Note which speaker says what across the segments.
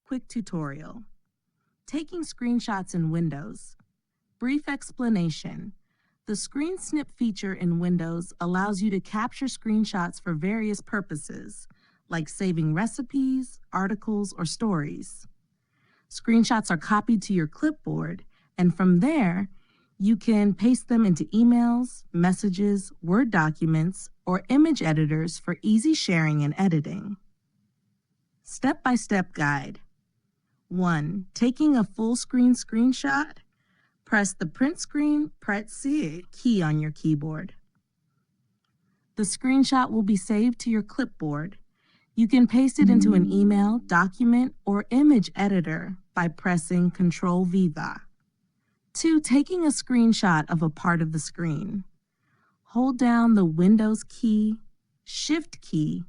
Speaker 1: Quick tutorial. Taking screenshots in Windows. Brief explanation. The Screen Snip feature in Windows allows you to capture screenshots for various purposes, like saving recipes, articles, or stories. Screenshots are copied to your clipboard, and from there, you can paste them into emails, messages, Word documents, or image editors for easy sharing and editing. Step-by-step guide. 1. Taking a full screen screenshot. Press the Print Screen key on your keyboard. The screenshot will be saved to your clipboard. You can paste it into an email, document, or image editor by pressing Ctrl-V. 2. Taking a screenshot of a part of the screen. Hold down the Windows key, Shift key,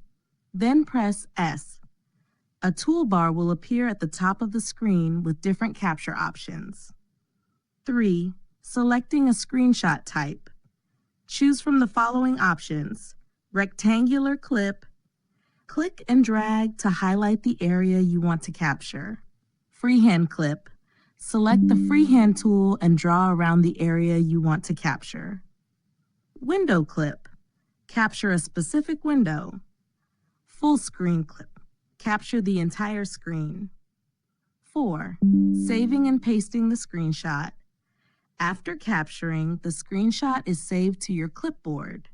Speaker 1: then press S. A toolbar will appear at the top of the screen with different capture options. 3. Selecting a screenshot type. Choose from the following options: rectangular clip. Click and drag to highlight the area you want to capture. Freehand clip. Select the Freehand tool and draw around the area you want to capture. Window clip. Capture a specific window. Fullscreen clip. Capture the entire screen. 4. Saving and pasting the screenshot. After capturing, the screenshot is saved to your clipboard.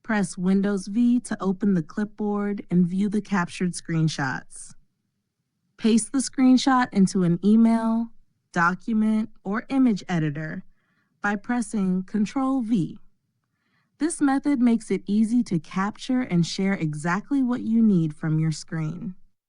Speaker 1: Press Windows V to open the clipboard and view the captured screenshots. Paste the screenshot into an email, document, or image editor by pressing Ctrl-V. This method makes it easy to capture and share exactly what you need from your screen.